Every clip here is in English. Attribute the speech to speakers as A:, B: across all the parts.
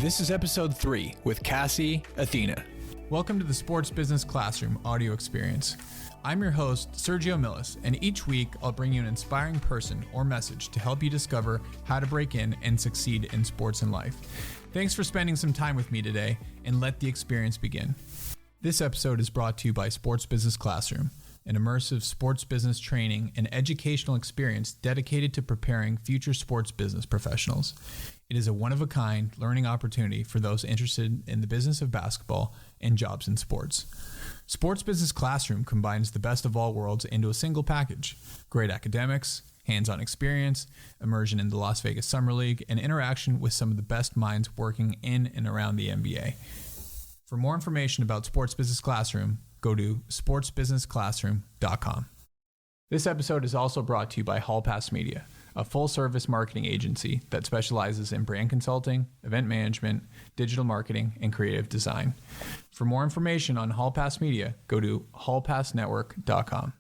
A: This is episode 3 with Cassy Athena.
B: Welcome to the Sports Business Classroom audio experience. I'm your host, Sergio Millis, and each week I'll bring you an inspiring person or message to help you discover how to break in and succeed in sports and life. Thanks for spending some time with me today, and let the experience begin. This episode is brought to you by Sports Business Classroom, an immersive sports business training and educational experience dedicated to preparing future sports business professionals. It is a one-of-a-kind learning opportunity for those interested in the business of basketball and jobs in sports. Sports Business Classroom combines the best of all worlds into a single package: great academics, hands-on experience, immersion in the Las Vegas Summer League, and interaction with some of the best minds working in and around the NBA. For more information about Sports Business Classroom, go to sportsbusinessclassroom.com. This episode is also brought to you by Hall Pass Media, a full-service marketing agency that specializes in brand consulting, event management, digital marketing, and creative design. For more information on Hall Pass Media, go to hallpassnetwork.com.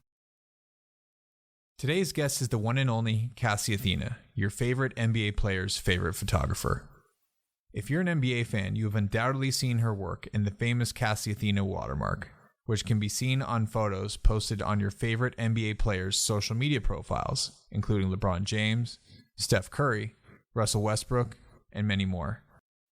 B: Today's guest is the one and only Cassy Athena, your favorite NBA player's favorite photographer. If you're an NBA fan, you have undoubtedly seen her work in the famous Cassy Athena watermark, which can be seen on photos posted on your favorite NBA players' social media profiles, including LeBron James, Steph Curry, Russell Westbrook, and many more.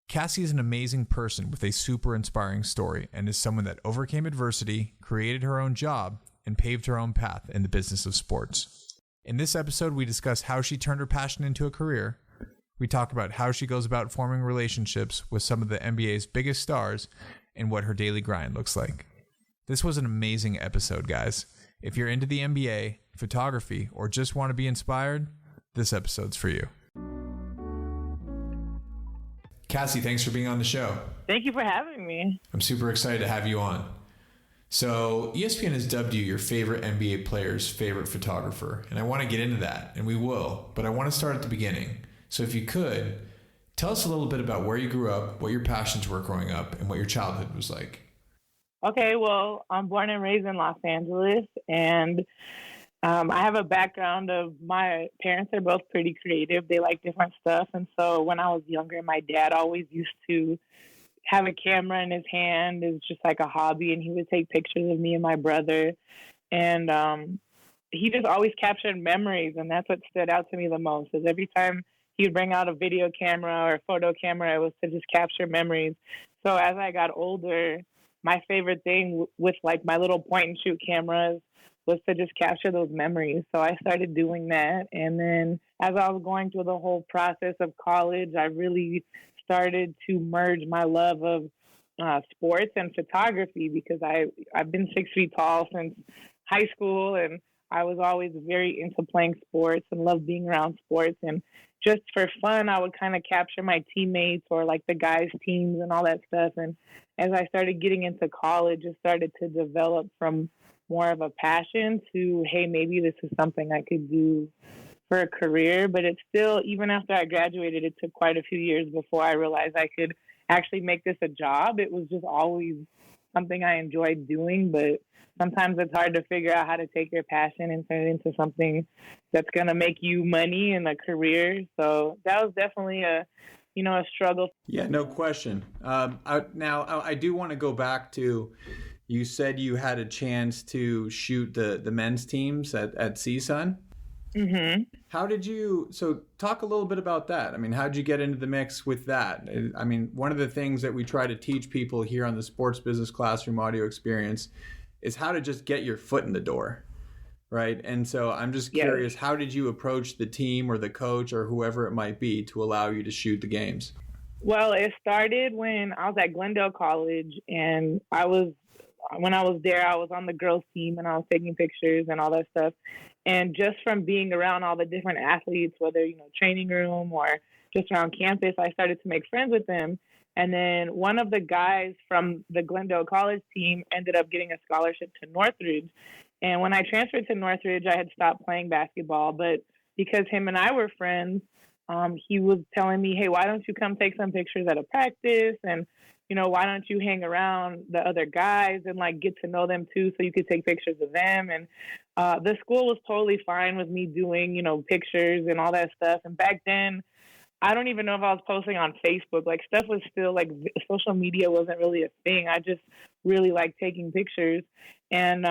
B: Cassy is an amazing person with a super inspiring story and is someone that overcame adversity, created her own job, and paved her own path in the business of sports. In this episode, we discuss how she turned her passion into a career. We talk about how she goes about forming relationships with some of the NBA's biggest stars and what her daily grind looks like. This was an amazing episode, guys. If you're into the NBA, photography, or just want to be inspired, this episode's for you. Cassy, thanks for being on the show.
C: Thank you for having me.
B: I'm super excited to have you on. So ESPN has dubbed you your favorite NBA player's favorite photographer, and I want to get into that, and we will, but I want to start at the beginning. So if you could, tell us a little bit about where you grew up, what your passions were growing up, and what your childhood was like.
C: Okay, well, I'm born and raised in Los Angeles, and I have a background of my parents are both pretty creative. They like different stuff, and so when I was younger, my dad always used to have a camera in his hand. It was just like a hobby, and he would take pictures of me and my brother, and he just always captured memories, and that's what stood out to me the most, is every time he would bring out a video camera or a photo camera, it was to just capture memories. So as I got older, my favorite thing with like my little point and shoot cameras was to just capture those memories. So I started doing that. And then as I was going through the whole process of college, I really started to merge my love of sports and photography, because I've been 6 feet tall since high school, and I was always very into playing sports and loved being around sports. And just for fun, I would kind of capture my teammates or like the guys' teams and all that stuff. And as I started getting into college, it started to develop from more of a passion to, hey, maybe this is something I could do for a career. But it's still, even after I graduated, it took quite a few years before I realized I could actually make this a job. It was just always something I enjoyed doing, but sometimes it's hard to figure out how to take your passion and turn it into something that's going to make you money and a career. So that was definitely a struggle.
B: Yeah, no question. I do want to go back to, you said you had a chance to shoot the men's teams at CSUN.
C: Mm-hmm.
B: So talk a little bit about that. I mean, how did you get into the mix with that? I mean, one of the things that we try to teach people here on the Sports Business Classroom audio experience is how to just get your foot in the door, right? And so I'm just curious, how did you approach the team or the coach or whoever it might be to allow you to shoot the games?
C: Well, it started when I was at Glendale College, and when I was there, I was on the girls team, and I was taking pictures and all that stuff. And just from being around all the different athletes, whether, training room or just around campus, I started to make friends with them. And then one of the guys from the Glendale College team ended up getting a scholarship to Northridge. And when I transferred to Northridge, I had stopped playing basketball. But because him and I were friends, he was telling me, hey, why don't you come take some pictures at a practice? And, why don't you hang around the other guys and like get to know them too, so you could take pictures of them. And the school was totally fine with me doing, pictures and all that stuff. And back then, I don't even know if I was posting on Facebook. Like stuff was still like social media wasn't really a thing. I just really liked taking pictures, and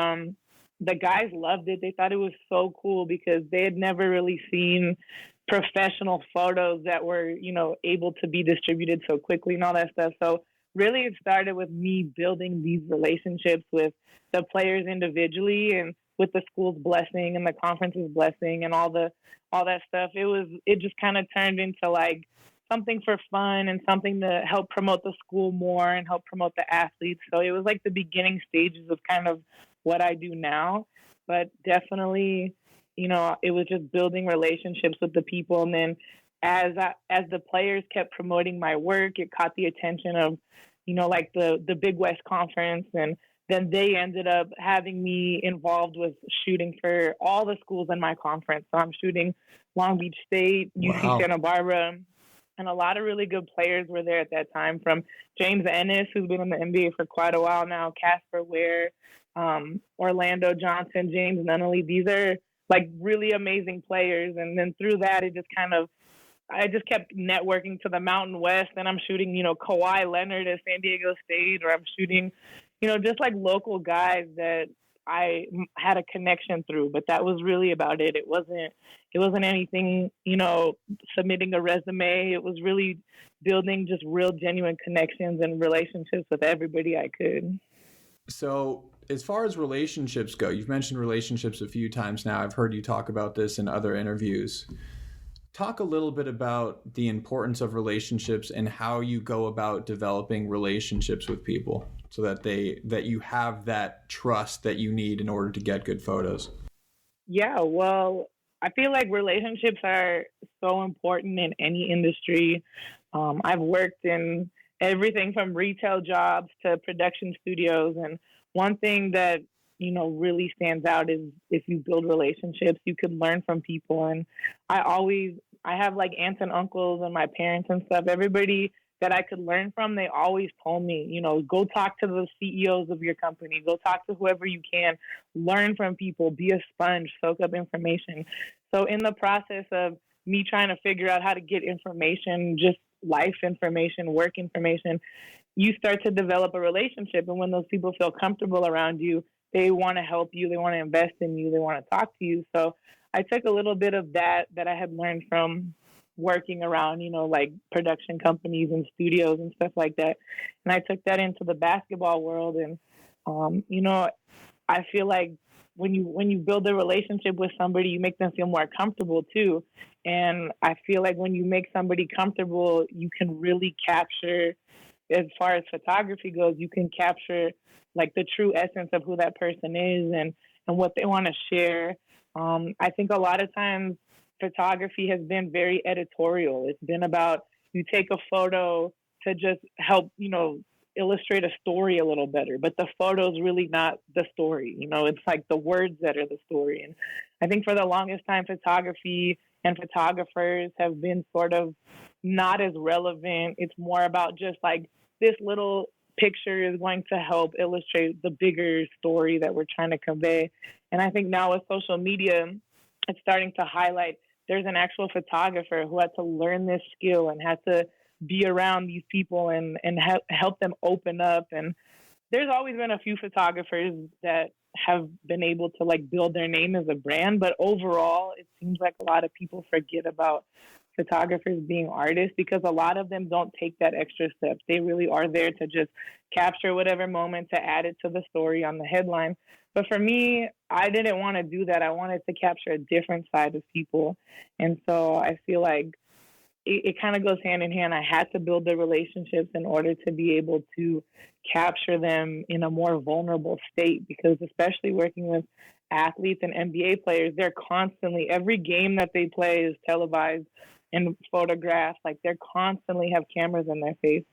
C: the guys loved it. They thought it was so cool because they had never really seen professional photos that were, able to be distributed so quickly and all that stuff. So really it started with me building these relationships with the players individually and with the school's blessing and the conference's blessing and all that stuff. It just kind of turned into like something for fun and something to help promote the school more and help promote the athletes. So it was like the beginning stages of kind of what I do now, but definitely, it was just building relationships with the people. And then as the players kept promoting my work, it caught the attention of, like the Big West Conference. And then they ended up having me involved with shooting for all the schools in my conference. So I'm shooting Long Beach State, UC
B: Wow.
C: Santa Barbara, and a lot of really good players were there at that time, from James Ennis, who's been in the NBA for quite a while now, Casper Ware, Orlando Johnson, James Nunnally. These are like really amazing players. And then through that, I just kept networking to the Mountain West, and I'm shooting, Kawhi Leonard at San Diego State, or I'm shooting, just like local guys that I had a connection through. But that was really about it. It wasn't anything, submitting a resume. It was really building just real genuine connections and relationships with everybody I could.
B: So as far as relationships go, you've mentioned relationships a few times now. I've heard you talk about this in other interviews. Talk a little bit about the importance of relationships and how you go about developing relationships with people so that you have that trust that you need in order to get good photos.
C: Yeah, well, I feel like relationships are so important in any industry. I've worked in everything from retail jobs to production studios. And one thing that, really stands out is if you build relationships, you can learn from people. And I have like aunts and uncles and my parents and stuff, everybody that I could learn from, they always told me, go talk to the CEOs of your company, go talk to whoever you can, learn from people, be a sponge, soak up information. So in the process of me trying to figure out how to get information, just life information, work information, you start to develop a relationship. And when those people feel comfortable around you, they want to help you, they want to invest in you, they want to talk to you. So I took a little bit of that I had learned from working around, like production companies and studios and stuff like that. And I took that into the basketball world. And, I feel like when you build a relationship with somebody, you make them feel more comfortable too. And I feel like when you make somebody comfortable, you can really capture, as far as photography goes, you can capture like the true essence of who that person is and what they want to share. I think a lot of times photography has been very editorial. It's been about you take a photo to just help, illustrate a story a little better, but the photo is really not the story. It's like the words that are the story. And I think for the longest time, photography and photographers have been sort of not as relevant. It's more about just like this little picture is going to help illustrate the bigger story that we're trying to convey. And I think now with social media, it's starting to highlight there's an actual photographer who had to learn this skill and had to be around these people and help them open up. And there's always been a few photographers that have been able to like build their name as a brand. But overall, it seems like a lot of people forget about photographers being artists because a lot of them don't take that extra step. They really are there to just capture whatever moment to add it to the story on the headline. But for me, I didn't want to do that. I wanted to capture a different side of people. And so I feel like it kind of goes hand in hand. I had to build the relationships in order to be able to capture them in a more vulnerable state, because especially working with athletes and NBA players, they're constantly, every game that they play is televised and photographed. Like they're constantly have cameras in their face.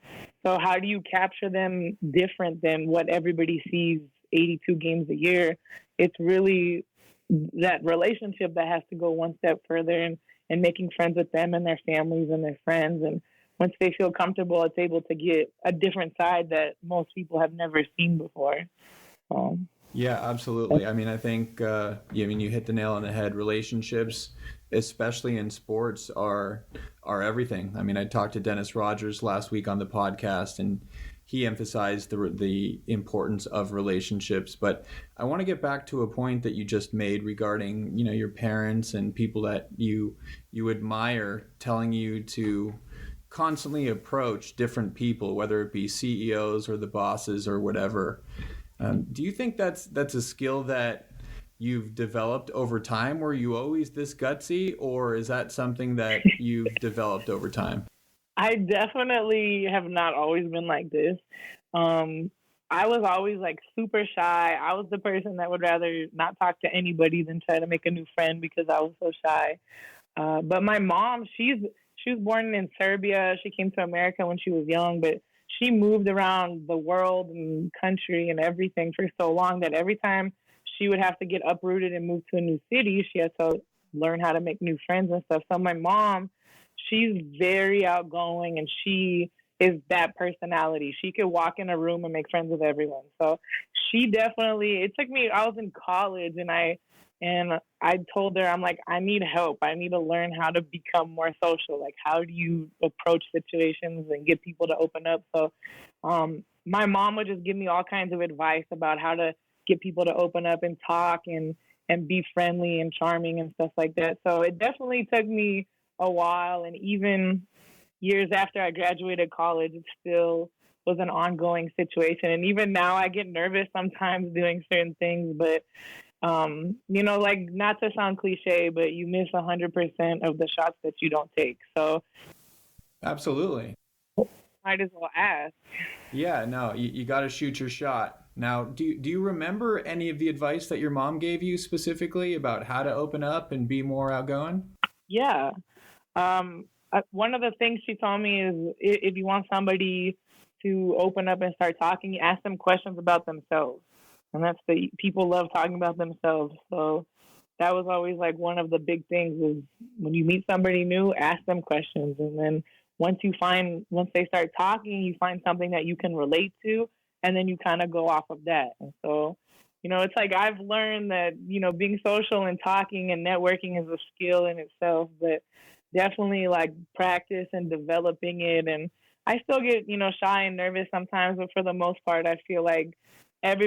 C: So how do you capture them different than what everybody sees 82 games a year? It's really that relationship that has to go one step further and making friends with them and their families and their friends. And once they feel comfortable, it's able to get a different side that most people have never seen before.
B: Yeah, absolutely. I mean, I think, you hit the nail on the head. Relationships especially in sports, are everything. I mean, I talked to Dennis Rogers last week on the podcast, and he emphasized the importance of relationships. But I want to get back to a point that you just made regarding, your parents and people that you admire telling you to constantly approach different people, whether it be CEOs or the bosses or whatever. Do you think that's a skill that you've developed over time? Were you always this gutsy, or is that something that you've developed over time?
C: I definitely have not always been like this. I was always like super shy. I was the person that would rather not talk to anybody than try to make a new friend because I was so shy. But my mom, she was born in Serbia. She came to America when she was young, but she moved around the world and country and everything for so long that every time she would have to get uprooted and move to a new city, she had to learn how to make new friends and stuff. So my mom, she's very outgoing, and she is that personality. She could walk in a room and make friends with everyone. So she definitely, it took me, I was in college, and I told her, I'm like, I need help. I need to learn how to become more social. Like, how do you approach situations and get people to open up? So my mom would just give me all kinds of advice about how to get people to open up and talk and be friendly and charming and stuff like that. So it definitely took me a while, and even years after I graduated college, it still was an ongoing situation. And even now I get nervous sometimes doing certain things, but like, not to sound cliche, but you miss 100% of the shots that you don't take. So
B: absolutely,
C: might as well ask.
B: Yeah, no, you got to shoot your shot. Now, do you remember any of the advice that your mom gave you specifically about how to open up and be more outgoing?
C: Yeah. One of the things she told me is, if you want somebody to open up and start talking, you ask them questions about themselves. And people love talking about themselves. So that was always like one of the big things, is when you meet somebody new, ask them questions. And then once they start talking, you find something that you can relate to, and then you kind of go off of that. And so, it's like, I've learned that, being social and talking and networking is a skill in itself, but definitely like practice and developing it. And I still get, shy and nervous sometimes, but for the most part, I feel like I've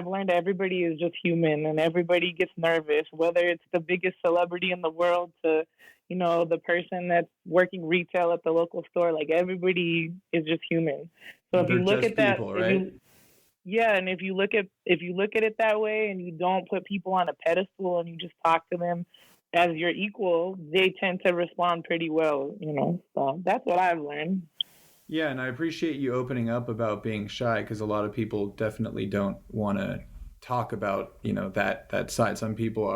C: learned everybody is just human, and everybody gets nervous, whether it's the biggest celebrity in the world to, the person that's working retail at the local store. Like, everybody is just human. So if you look at that,
B: people, right?
C: And if you look at it that way, and you don't put people on a pedestal and you just talk to them as your equal, they tend to respond pretty well, So that's what I've learned.
B: Yeah, and I appreciate you opening up about being shy, because a lot of people definitely don't want to talk about, that side. Some people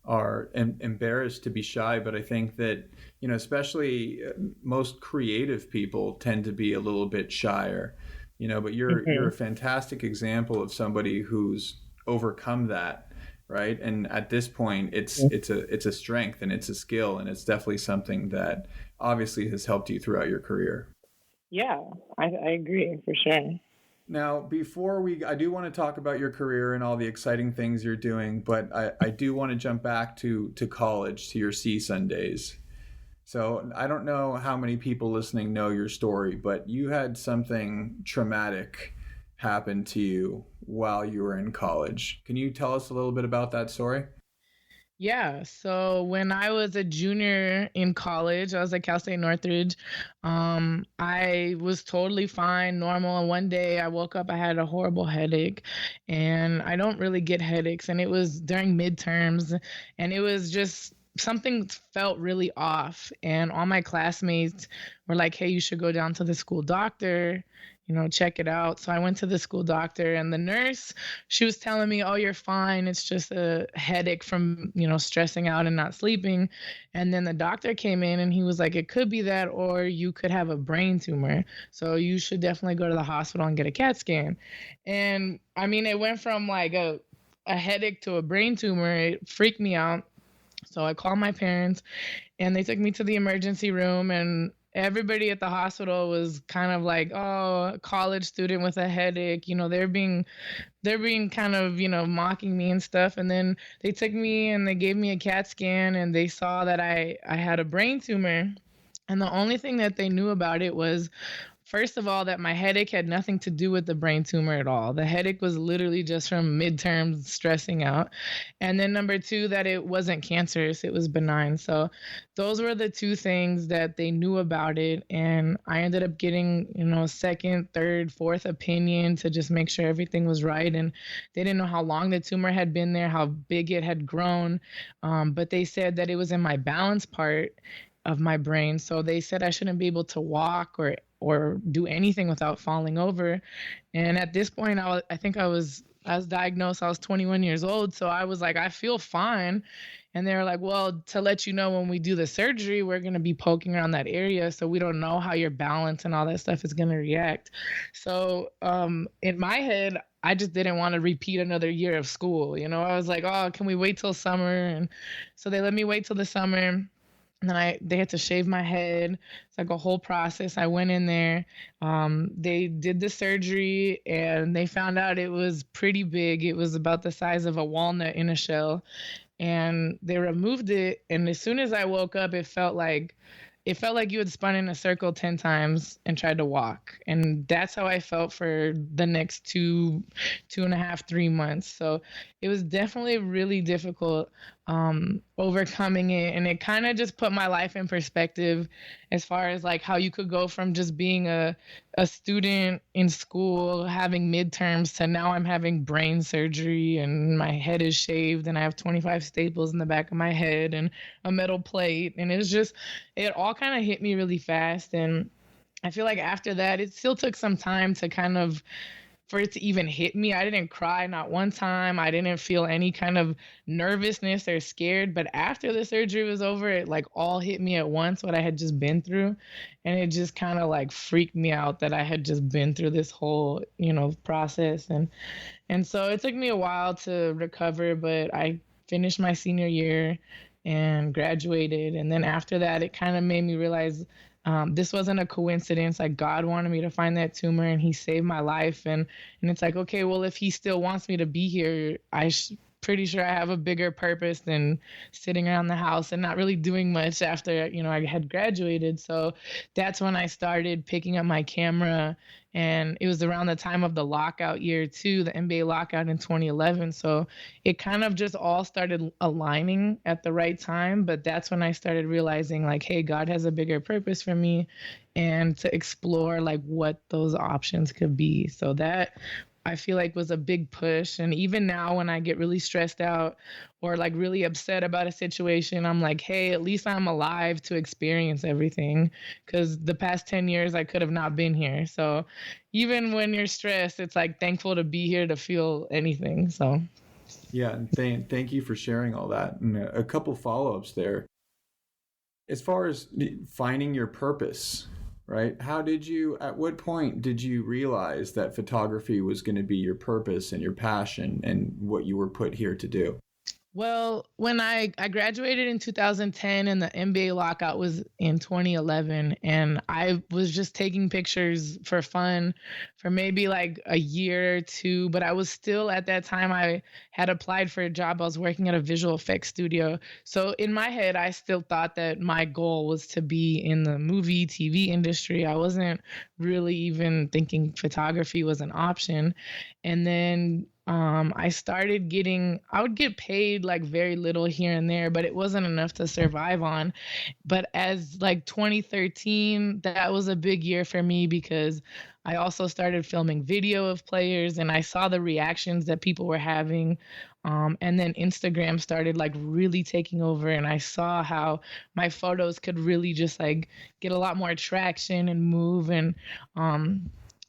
B: are embarrassed to be shy, but I think that, especially most creative people tend to be a little bit shyer, but you're a fantastic example of somebody who's overcome that, right? And at this point, it's a strength, and it's a skill, and it's definitely something that obviously has helped you throughout your career.
C: Yeah, I agree, for sure.
B: Now, before I do want to talk about your career and all the exciting things you're doing, but I do want to jump back to college, to your CSUN days. So I don't know how many people listening know your story, but you had something traumatic happen to you while you were in college. Can you tell us a little bit about that story?
D: Yeah, so when I was a junior in college, I was at Cal State Northridge. I was totally fine, normal. And one day I woke up, I had a horrible headache, and I don't really get headaches. And it was during midterms, and it was just something felt really off. And all my classmates were like, hey, you should go down to the school doctor, check it out. So I went to the school doctor, and the nurse, she was telling me, oh, you're fine. It's just a headache from, stressing out and not sleeping. And then the doctor came in, and he was like, it could be that, or you could have a brain tumor. So you should definitely go to the hospital and get a CAT scan. And I mean, it went from like a headache to a brain tumor. It freaked me out. So I called my parents, and they took me to the emergency room, and everybody at the hospital was kind of like, oh, a college student with a headache. They're being kind of, mocking me and stuff. And then they took me and they gave me a CAT scan and they saw that I had a brain tumor. And the only thing that they knew about it was, first of all, that my headache had nothing to do with the brain tumor at all. The headache was literally just from midterms stressing out. And then number two, that it wasn't cancerous, it was benign. So those were the two things that they knew about it. And I ended up getting, second, third, fourth opinion to just make sure everything was right. And they didn't know how long the tumor had been there, how big it had grown. But they said that it was in my balance part of my brain. So they said I shouldn't be able to walk or do anything without falling over. And at this point, I was diagnosed, I was 21 years old. So I was like, I feel fine. And they were like, well, to let you know, when we do the surgery, we're going to be poking around that area. So we don't know how your balance and all that stuff is going to react. So in my head, I just didn't want to repeat another year of school. I was like, oh, can we wait till summer? And so they let me wait till the summer. And then they had to shave my head. It's like a whole process. I went in there. They did the surgery and they found out it was pretty big. It was about the size of a walnut in a shell. And they removed it. And as soon as I woke up, it felt like you had spun in a circle 10 times and tried to walk. And that's how I felt for the next 2.5, 3 months. So it was definitely really difficult overcoming it. And it kind of just put my life in perspective as far as like how you could go from just being a student in school, having midterms, to now I'm having brain surgery and my head is shaved and I have 25 staples in the back of my head and a metal plate. And it all kind of hit me really fast. And I feel like after that, it still took some time for it to even hit me. I didn't cry, not one time. I didn't feel any kind of nervousness or scared. But after the surgery was over, it like all hit me at once, what I had just been through. And it just kind of like freaked me out that I had just been through this whole, process. And so it took me a while to recover, but I finished my senior year and graduated. And then after that, it kind of made me realize this wasn't a coincidence. Like, God wanted me to find that tumor and he saved my life. And it's like, okay, well, if he still wants me to be here, pretty sure I have a bigger purpose than sitting around the house and not really doing much after, I had graduated. So that's when I started picking up my camera. And it was around the time of the lockout year too, the NBA lockout in 2011. So it kind of just all started aligning at the right time. But that's when I started realizing like, hey, God has a bigger purpose for me, and to explore like what those options could be. So that, I feel like, was a big push. And even now when I get really stressed out or like really upset about a situation, I'm like, hey, at least I'm alive to experience everything, because the past 10 years I could have not been here. So even when you're stressed, it's like thankful to be here to feel anything. So
E: yeah, and thank you for sharing all that. And a couple follow-ups there. As far as finding your purpose, right? At what point did you realize that photography was going to be your purpose and your passion and what you were put here to do?
D: Well, when I graduated in 2010 and the NBA lockout was in 2011, and I was just taking pictures for fun for maybe like a year or two, but I was still, at that time, I had applied for a job. I was working at a visual effects studio. So in my head, I still thought that my goal was to be in the movie, TV industry. I wasn't really even thinking photography was an option. And then I would get paid like very little here and there, but it wasn't enough to survive on. But as like 2013, that was a big year for me, because I also started filming video of players and I saw the reactions that people were having. And then Instagram started like really taking over, and I saw how my photos could really just like get a lot more traction and move. And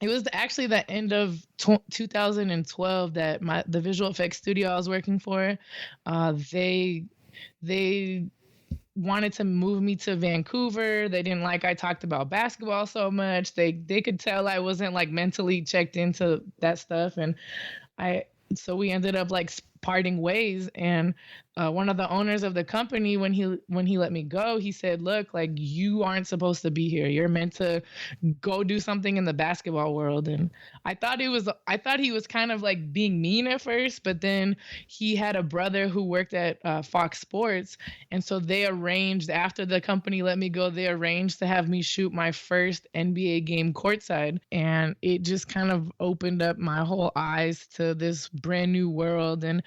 D: it was actually the end of 2012 that the visual effects studio I was working for, they wanted to move me to Vancouver. They didn't like I talked about basketball so much. They could tell I wasn't like mentally checked into that stuff, and so we ended up like parting ways. And one of the owners of the company, when he let me go, he said, look, like, you aren't supposed to be here. You're meant to go do something in the basketball world. And I thought he was kind of like being mean at first, but then he had a brother who worked at Fox Sports. And so they arranged, after the company let me go, they arranged to have me shoot my first NBA game courtside. And it just kind of opened up my whole eyes to this brand new world. And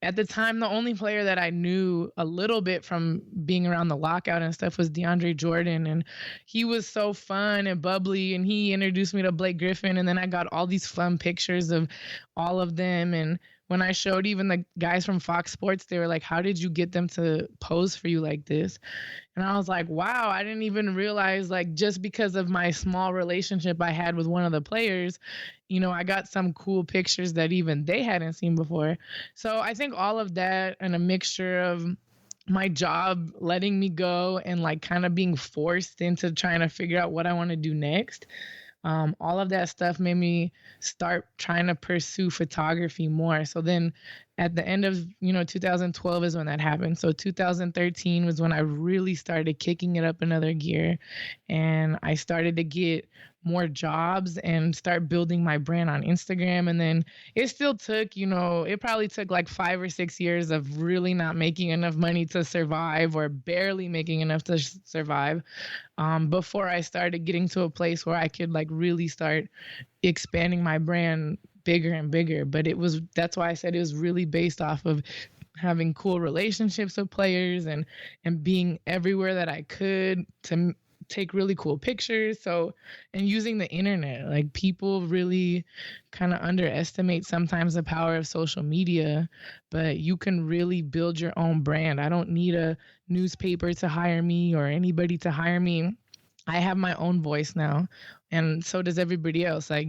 D: at the time, the only player that I knew a little bit from being around the lockout and stuff was DeAndre Jordan. And he was so fun and bubbly, and he introduced me to Blake Griffin. And then I got all these fun pictures of all of them. And when I showed even the guys from Fox Sports, they were like, how did you get them to pose for you like this? And I was like, wow, I didn't even realize, like, just because of my small relationship I had with one of the players, you know, I got some cool pictures that even they hadn't seen before. So I think all of that and a mixture of my job letting me go and like kind of being forced into trying to figure out what I want to do next. All of that stuff made me start trying to pursue photography more. So then at the end of, 2012 is when that happened. So 2013 was when I really started kicking it up another gear, and I started to get more jobs and start building my brand on Instagram. And then it still took, it probably took like 5 or 6 years of really not making enough money to survive, or barely making enough to survive, before I started getting to a place where I could like really start expanding my brand bigger and bigger. But that's why I said it was really based off of having cool relationships with players and being everywhere that I could to take really cool pictures. So, and using the internet, like, people really kind of underestimate sometimes the power of social media, but you can really build your own brand. I don't need a newspaper to hire me or anybody to hire me. I have my own voice now, and so does everybody else. Like,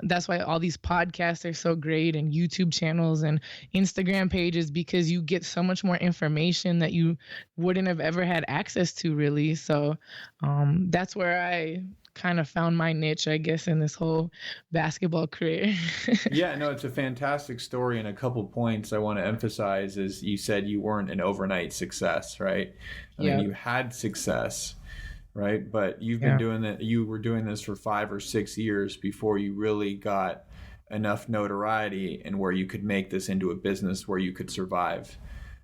D: that's why all these podcasts are so great, and YouTube channels and Instagram pages, because you get so much more information that you wouldn't have ever had access to, really. So that's where I kind of found my niche, I guess, in this whole basketball career.
E: Yeah, no, it's a fantastic story. And a couple points I want to emphasize is, you said you weren't an overnight success, right? I mean, you had success, right? But you've been doing that. You were doing this for 5 or 6 years before you really got enough notoriety and where you could make this into a business where you could survive.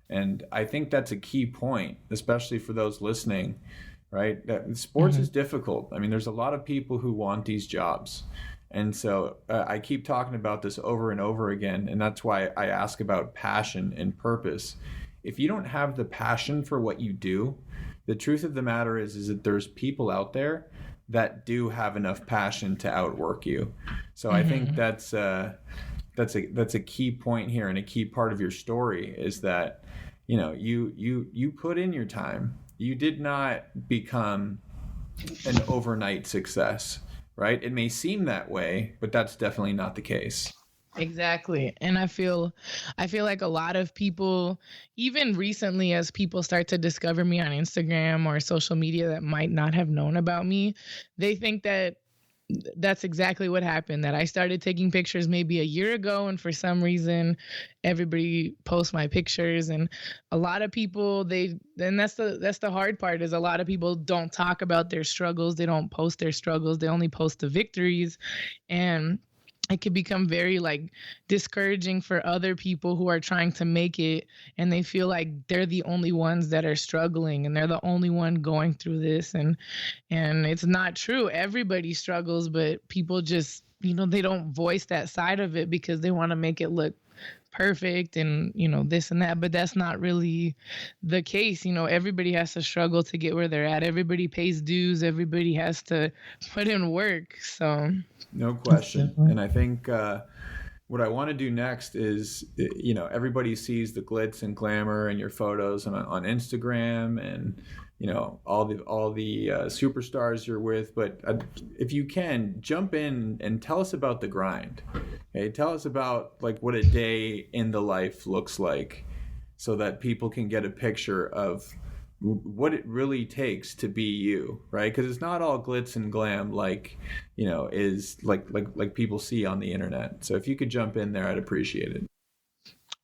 E: And I think that's a key point, especially for those listening, right? That sports is difficult. I mean, there's a lot of people who want these jobs. And so I keep talking about this over and over again. And that's why I ask about passion and purpose. If you don't have the passion for what you do, the truth of the matter is that there's people out there that do have enough passion to outwork you. So I think that's a key point here, and a key part of your story is that, you put in your time. You did not become an overnight success, right? It may seem that way, but that's definitely not the case.
D: Exactly. And I feel like a lot of people, even recently, as people start to discover me on Instagram or social media that might not have known about me, they think that that's exactly what happened, that I started taking pictures maybe a year ago, and for some reason everybody posts my pictures. And a lot of people, that's the hard part, is a lot of people don't talk about their struggles. They don't post their struggles. They only post the victories. And it could become very like discouraging for other people who are trying to make it, and they feel like they're the only ones that are struggling and they're the only one going through this. And it's not true. Everybody struggles, but people just, they don't voice that side of it because they want to make it look perfect and, this and that, but that's not really the case. Everybody has to struggle to get where they're at. Everybody pays dues. Everybody has to put in work. So
E: no question. And I think what I want to do next is, everybody sees the glitz and glamour in your photos on Instagram and, all the superstars you're with. But if you can, jump in and tell us about the grind. Okay, tell us about like what a day in the life looks like, so that people can get a picture of what it really takes to be you, right? Because it's not all glitz and glam like, is like people see on the internet. So if you could jump in there, I'd appreciate it.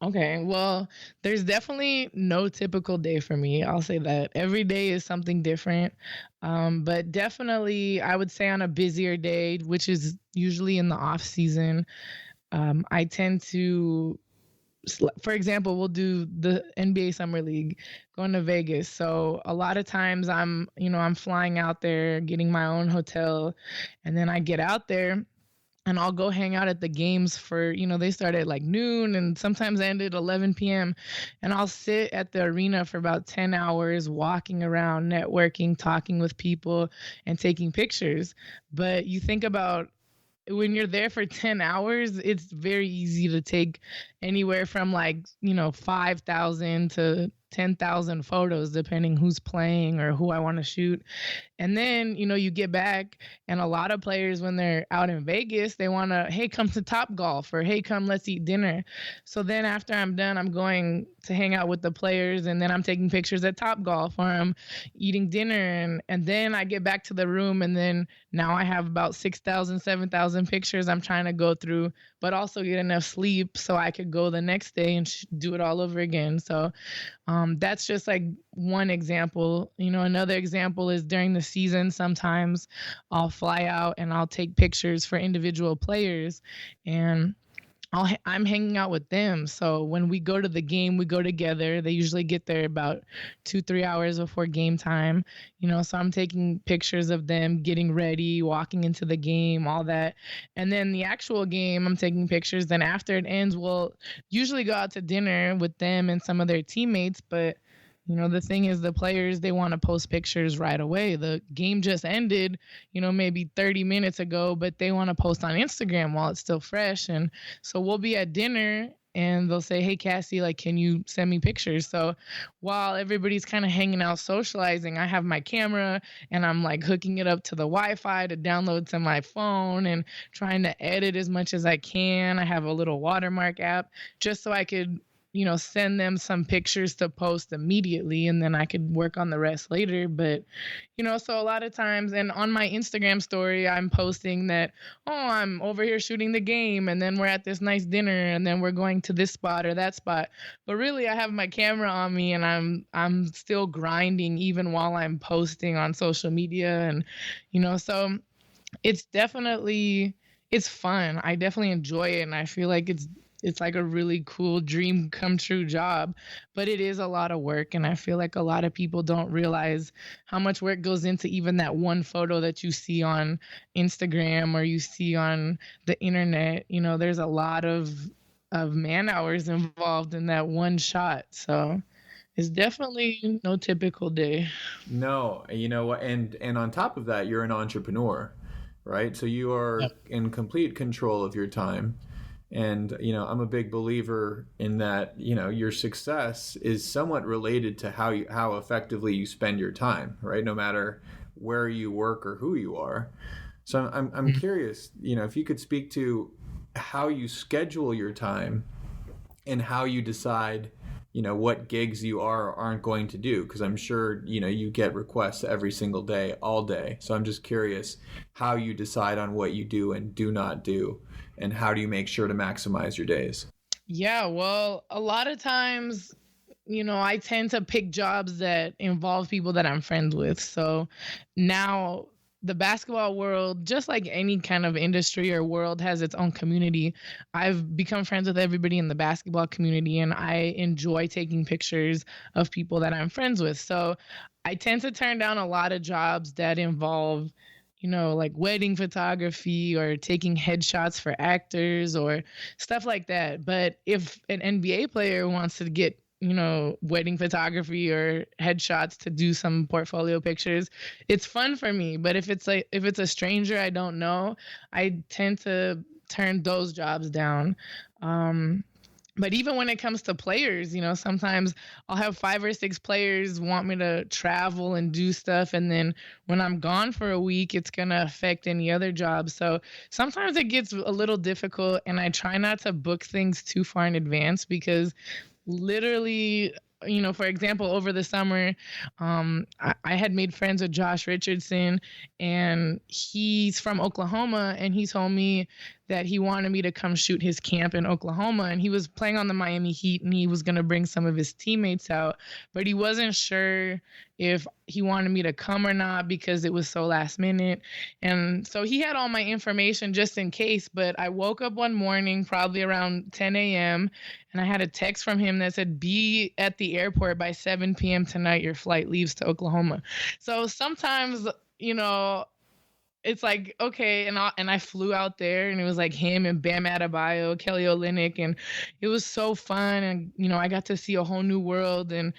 D: Okay, well, there's definitely no typical day for me. I'll say that. Every day is something different. But definitely, I would say on a busier day, which is usually in the off season, I tend to, for example, we'll do the NBA Summer League, going to Vegas. So a lot of times I'm flying out there, getting my own hotel, and then I get out there and I'll go hang out at the games for, they start at like noon and sometimes end at 11 p.m. And I'll sit at the arena for about 10 hours, walking around, networking, talking with people, and taking pictures. But you think about when you're there for 10 hours, it's very easy to take anywhere from 5,000 to 10,000 photos, depending who's playing or who I want to shoot. And then, you get back, and a lot of players, when they're out in Vegas, they want to, hey, come to Top Golf, or hey, come, let's eat dinner. So then after I'm done, I'm going to hang out with the players, and then I'm taking pictures at Top Golf, or I'm eating dinner. And then I get back to the room, and then now I have about 6,000, 7,000 pictures I'm trying to go through, but also get enough sleep so I could go the next day and do it all over again. So that's just like one example. Another example is during the season, sometimes I'll fly out and I'll take pictures for individual players, and I'm hanging out with them. So when we go to the game, we go together. They usually get there about 2-3 hours before game time. So I'm taking pictures of them getting ready, walking into the game, all that. And then the actual game, I'm taking pictures. Then after it ends, we'll usually go out to dinner with them and some of their teammates. But the thing is, the players, they want to post pictures right away. The game just ended, maybe 30 minutes ago, but they want to post on Instagram while it's still fresh. And so we'll be at dinner and they'll say, hey, Cassy, can you send me pictures? So while everybody's kind of hanging out, socializing, I have my camera and I'm hooking it up to the Wi-Fi to download to my phone and trying to edit as much as I can. I have a little watermark app just so I could send them some pictures to post immediately, and then I could work on the rest later. But, so a lot of times, and on my Instagram story, I'm posting that, oh, I'm over here shooting the game, and then we're at this nice dinner, and then we're going to this spot or that spot. But really, I have my camera on me, and I'm still grinding even while I'm posting on social media. And, so it's fun. I definitely enjoy it, and I feel like it's like a really cool dream come true job, but it is a lot of work. And I feel like a lot of people don't realize how much work goes into even that one photo that you see on Instagram or you see on the internet. There's a lot of man hours involved in that one shot. So it's definitely no typical day.
E: No, and on top of that, you're an entrepreneur, right? So you are in complete control of your time. And, I'm a big believer in that, your success is somewhat related to how effectively you spend your time, right? No matter where you work or who you are. So I'm curious, if you could speak to how you schedule your time and how you decide, what gigs you are or aren't going to do. Because I'm sure, you get requests every single day, all day. So I'm just curious how you decide on what you do and do not do. And how do you make sure to maximize your days?
D: Yeah, well, a lot of times, I tend to pick jobs that involve people that I'm friends with. So now the basketball world, just like any kind of industry or world, has its own community. I've become friends with everybody in the basketball community, and I enjoy taking pictures of people that I'm friends with. So I tend to turn down a lot of jobs that involve wedding photography or taking headshots for actors or stuff like that. But if an NBA player wants to get, wedding photography or headshots to do some portfolio pictures, it's fun for me. But if it's a stranger I don't know, I tend to turn those jobs down. But even when it comes to players, sometimes I'll have 5 or 6 players want me to travel and do stuff. And then when I'm gone for a week, it's going to affect any other job. So sometimes it gets a little difficult, and I try not to book things too far in advance because literally for example, over the summer, I had made friends with Josh Richardson, and he's from Oklahoma, and he told me that he wanted me to come shoot his camp in Oklahoma, and he was playing on the Miami Heat, and he was going to bring some of his teammates out, but he wasn't sure if he wanted me to come or not because it was so last minute. And so he had all my information just in case, but I woke up one morning, probably around 10 a.m., and I had a text from him that said, be at the airport by 7 p.m. tonight. Your flight leaves to Oklahoma. So sometimes, it's like, okay, and I flew out there, and it was like him and Bam Adebayo, Kelly Olynyk, and it was so fun, and I got to see a whole new world, and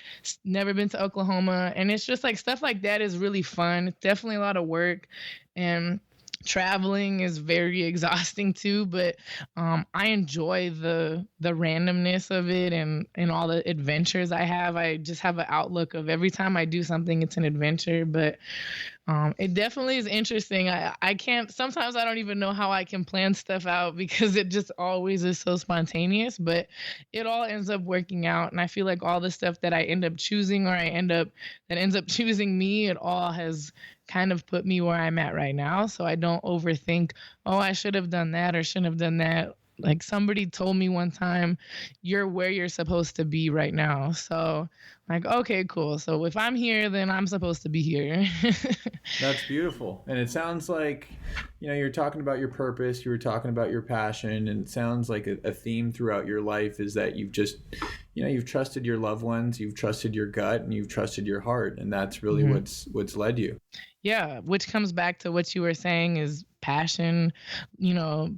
D: never been to Oklahoma, and it's just like stuff like that is really fun. It's definitely a lot of work, and traveling is very exhausting too, but I enjoy the randomness of it and all the adventures I have. I just have an outlook of every time I do something, it's an adventure, but it definitely is interesting. I can't, sometimes I don't even know how I can plan stuff out because it just always is so spontaneous, but it all ends up working out. And I feel like all the stuff that I end up choosing that ends up choosing me, it all has kind of put me where I'm at right now. So I don't overthink, oh, I should have done that or shouldn't have done that. Like somebody told me one time, you're where you're supposed to be right now. So like, okay, cool. So if I'm here, then I'm supposed to be here.
E: That's beautiful. And it sounds like, you're talking about your purpose, you were talking about your passion, and it sounds like a theme throughout your life is that you've just, you've trusted your loved ones, you've trusted your gut, and you've trusted your heart. And that's really what's led you.
D: Yeah, which comes back to what you were saying is passion.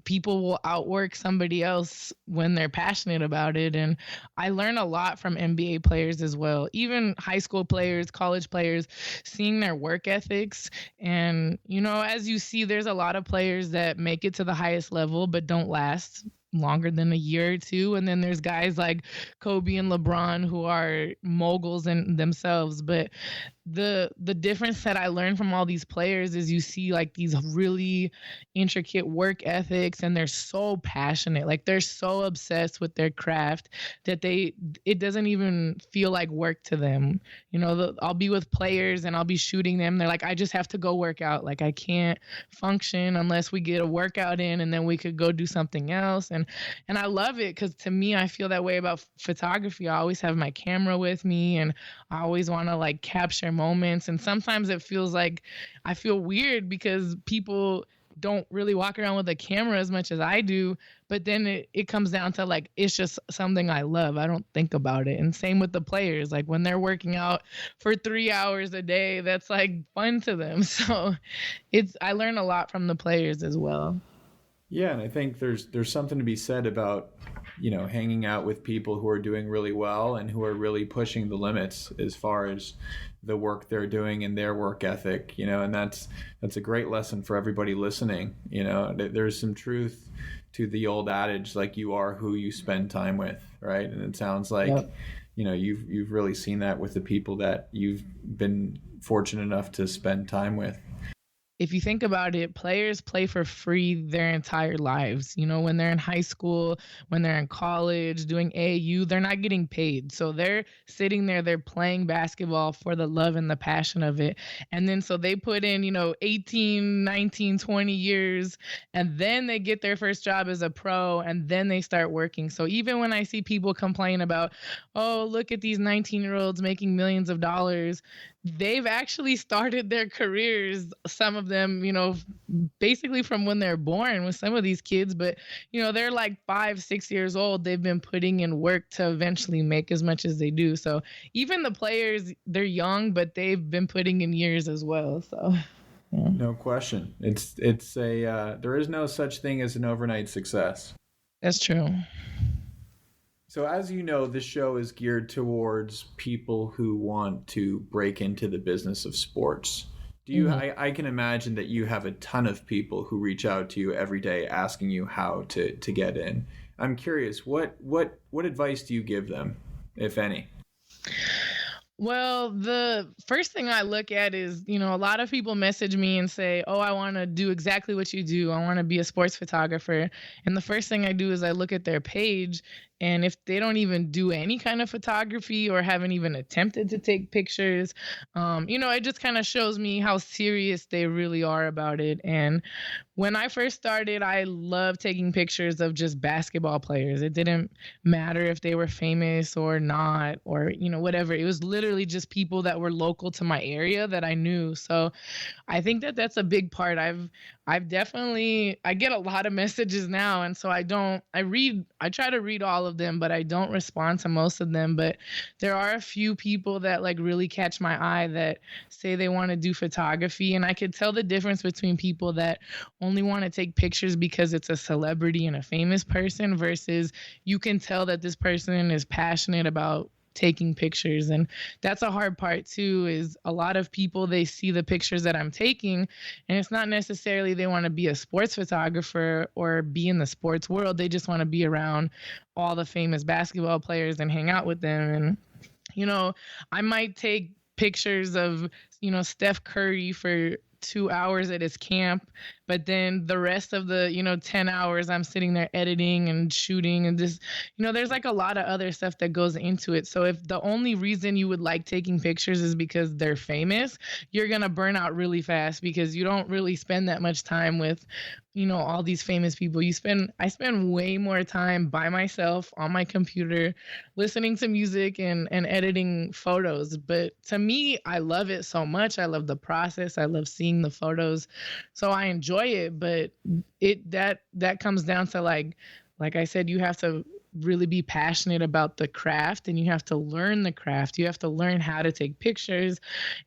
D: People will outwork somebody else when they're passionate about it. And I learn a lot from NBA players as well, even high school players, college players, seeing their work ethics. And, as you see, there's a lot of players that make it to the highest level but don't last longer than a year or two, and then there's guys like Kobe and LeBron who are moguls in themselves. But the difference that I learned from all these players is you see like these really intricate work ethics, and they're so passionate, like they're so obsessed with their craft that it doesn't even feel like work to them. I'll be with players and I'll be shooting them, they're like, I just have to go work out, like I can't function unless we get a workout in, and then we could go do something else. And I love it because to me, I feel that way about photography. I always have my camera with me, and I always want to like capture moments. And sometimes it feels like I feel weird because people don't really walk around with a camera as much as I do. But then it comes down to like, it's just something I love. I don't think about it. And same with the players. Like when they're working out for 3 hours a day, that's like fun to them. So I learn a lot from the players as well.
E: Yeah, and I think there's something to be said about, hanging out with people who are doing really well and who are really pushing the limits as far as the work they're doing and their work ethic, and that's a great lesson for everybody listening. There's some truth to the old adage, like you are who you spend time with, right? And it sounds like, yep. You've really seen that with the people that you've been fortunate enough to spend time with.
D: If you think about it, players play for free their entire lives. When they're in high school, when they're in college, doing AAU, they're not getting paid. So they're sitting there, they're playing basketball for the love and the passion of it. And then so they put in, 18, 19, 20 years, and then they get their first job as a pro, and then they start working. So even when I see people complain about, oh, look at these 19-year-olds making millions of dollars, they've actually started their careers, some of them, basically from when they're born with some of these kids, but, they're like 5-6 years old. They've been putting in work to eventually make as much as they do. So even the players, they're young, but they've been putting in years as well. So, yeah.
E: No question. There is no such thing as an overnight success.
D: That's true.
E: So as you know, this show is geared towards people who want to break into the business of sports. I can imagine that you have a ton of people who reach out to you every day asking you how to get in. I'm curious, what advice do you give them, if any?
D: Well, the first thing I look at is, a lot of people message me and say, oh, I want to do exactly what you do. I want to be a sports photographer. And the first thing I do is I look at their page And if they don't even do any kind of photography or haven't even attempted to take pictures, it just kind of shows me how serious they really are about it. And when I first started, I loved taking pictures of just basketball players. It didn't matter if they were famous or not, or, whatever. It was literally just people that were local to my area that I knew. So I think that that's a big part. I've definitely, I get a lot of messages now. And so I try to read all of them, but I don't respond to most of them. But there are a few people that like really catch my eye that say they want to do photography. And I could tell the difference between people that only want to take pictures because it's a celebrity and a famous person versus you can tell that this person is passionate about taking pictures. And that's a hard part too, is a lot of people, they see the pictures that I'm taking and it's not necessarily they want to be a sports photographer or be in the sports world. They just want to be around all the famous basketball players and hang out with them. And I might take pictures of Steph Curry for 2 hours at his camp, but then the rest of the 10 hours I'm sitting there editing and shooting and just there's like a lot of other stuff that goes into it. So if the only reason you would like taking pictures is because they're famous, you're gonna burn out really fast because you don't really spend that much time with all these famous people. I spend way more time by myself on my computer listening to music and editing photos. But to me, I love it so much. I love the process. I love seeing the photos. So I enjoy it, but that comes down to like I said, you have to really be passionate about the craft and you have to learn the craft. You have to learn how to take pictures.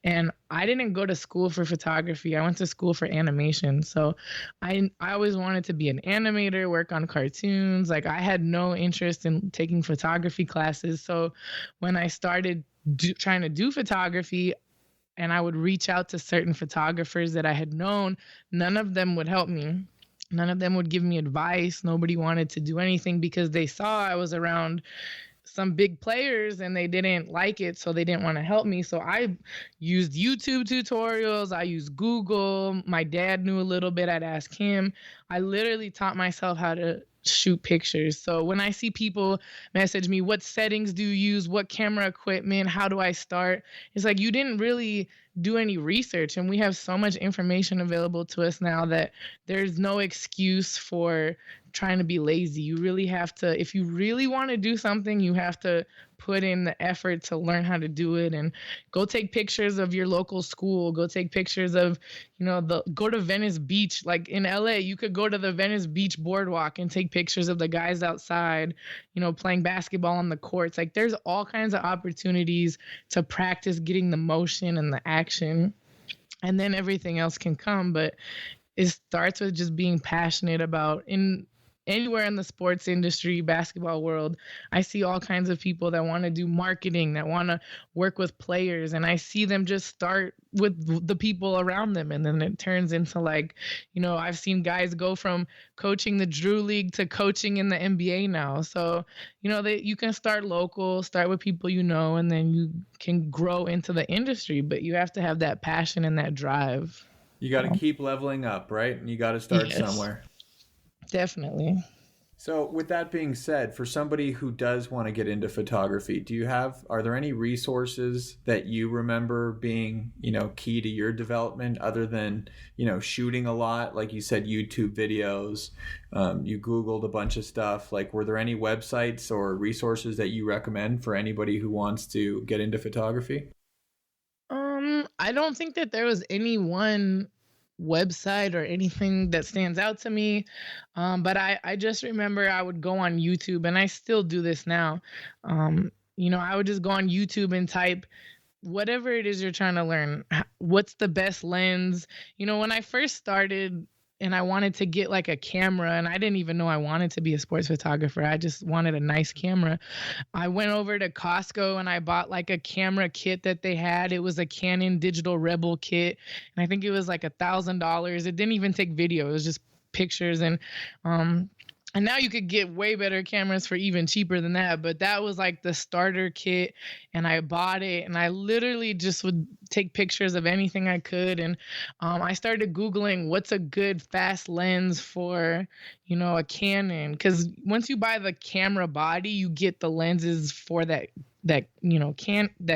D: And I didn't go to school for photography. I went to school for animation. So I always wanted to be an animator, work on cartoons. Like I had no interest in taking photography classes. So when I started trying to do photography, and I would reach out to certain photographers that I had known, none of them would help me. None of them would give me advice. Nobody wanted to do anything because they saw I was around some big players and they didn't like it, so they didn't want to help me. So I used YouTube tutorials. I used Google. My dad knew a little bit. I'd ask him. I literally taught myself how to shoot pictures. So when I see people message me, what settings do you use? What camera equipment? How do I start? It's like, you didn't really do any research, and we have so much information available to us now that there's no excuse for trying to be lazy. You really have to, if you really want to do something, you have to put in the effort to learn how to do it. And go take pictures of your local school. Go take pictures of, go to Venice Beach. Like in LA, you could go to the Venice Beach boardwalk and take pictures of the guys outside, playing basketball on the courts. Like there's all kinds of opportunities to practice getting the motion and the action, and then everything else can come. But it starts with just being passionate about, anywhere in the sports industry, basketball world, I see all kinds of people that want to do marketing, that want to work with players. And I see them just start with the people around them. And then it turns into like, I've seen guys go from coaching the Drew League to coaching in the NBA now. So, you can start local, start with people and then you can grow into the industry. But you have to have that passion and that drive.
E: You got to keep leveling up, right? And you got to start somewhere.
D: Definitely.
E: So with that being said, for somebody who does want to get into photography, are there any resources that you remember being, key to your development other than, shooting a lot? Like you said, YouTube videos, you Googled a bunch of stuff. Like, were there any websites or resources that you recommend for anybody who wants to get into photography?
D: I don't think that there was any one website or anything that stands out to me. But I just remember I would go on YouTube, and I still do this now. I would just go on YouTube and type whatever it is you're trying to learn. What's the best lens? When I first started and I wanted to get like a camera, and I didn't even know I wanted to be a sports photographer. I just wanted a nice camera. I went over to Costco and I bought like a camera kit that they had. It was a Canon Digital Rebel kit, and I think it was like $1,000. It didn't even take video. It was just pictures. And And now you could get way better cameras for even cheaper than that. But that was like the starter kit. And I bought it. And I literally just would take pictures of anything I could. And I started Googling what's a good fast lens for, a Canon. Because once you buy the camera body, you get the lenses for that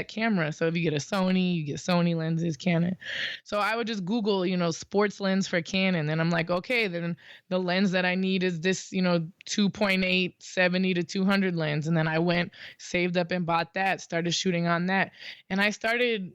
D: camera. So if you get a Sony, you get Sony lenses, Canon. So I would just Google, sports lens for Canon. Then I'm like, okay, then the lens that I need is this, 2.8 70 to 200 lens. And then I went, saved up and bought that, started shooting on that. And I started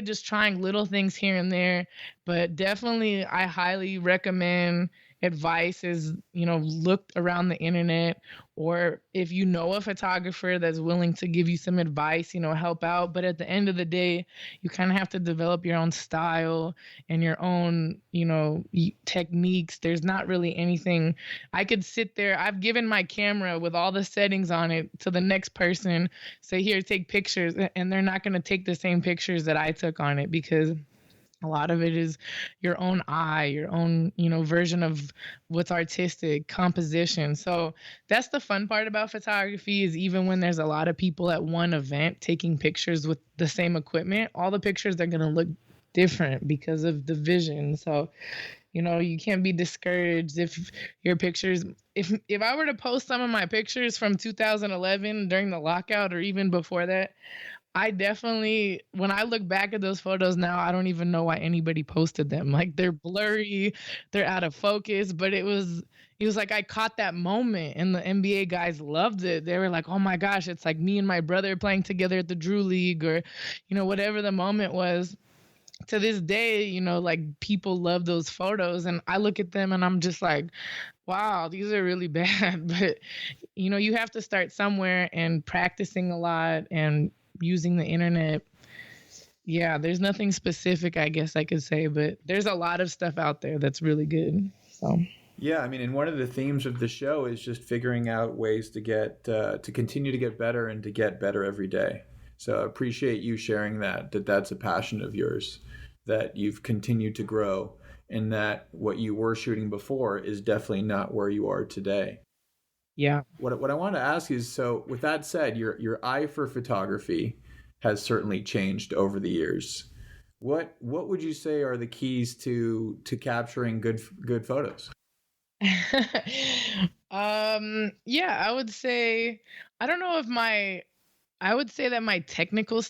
D: just trying little things here and there, but definitely I highly recommend advice is, look around the internet, or if you know a photographer that's willing to give you some advice, help out. But at the end of the day, you kind of have to develop your own style and your own, techniques. There's not really anything I could sit there. I've given my camera with all the settings on it to the next person, say, here, take pictures. And they're not going to take the same pictures that I took on it, because a lot of it is your own eye, your own, version of what's artistic, composition. So that's the fun part about photography, is even when there's a lot of people at one event taking pictures with the same equipment, all the pictures are going to look different because of the vision. So, you can't be discouraged if your pictures, if I were to post some of my pictures from 2011 during the lockout or even before that, I definitely, when I look back at those photos now, I don't even know why anybody posted them. Like, they're blurry, they're out of focus, but it was like I caught that moment, and the NBA guys loved it. They were like, oh my gosh, it's like me and my brother playing together at the Drew League, or, whatever the moment was. To this day, like, people love those photos, and I look at them and I'm just like, wow, these are really bad. But, you have to start somewhere, and practicing a lot and using the internet. Yeah, there's nothing specific, I guess I could say, but there's a lot of stuff out there that's really good. So
E: yeah, I mean, and one of the themes of the show is just figuring out ways to get to continue to get better, and to get better every day. So I appreciate you sharing that's a passion of yours, that you've continued to grow, and that what you were shooting before is definitely not where you are today.
D: Yeah.
E: What I want to ask is, so with that said, your eye for photography has certainly changed over the years. What would you say are the keys to capturing good photos?
D: Yeah, I would say, I would say that my technical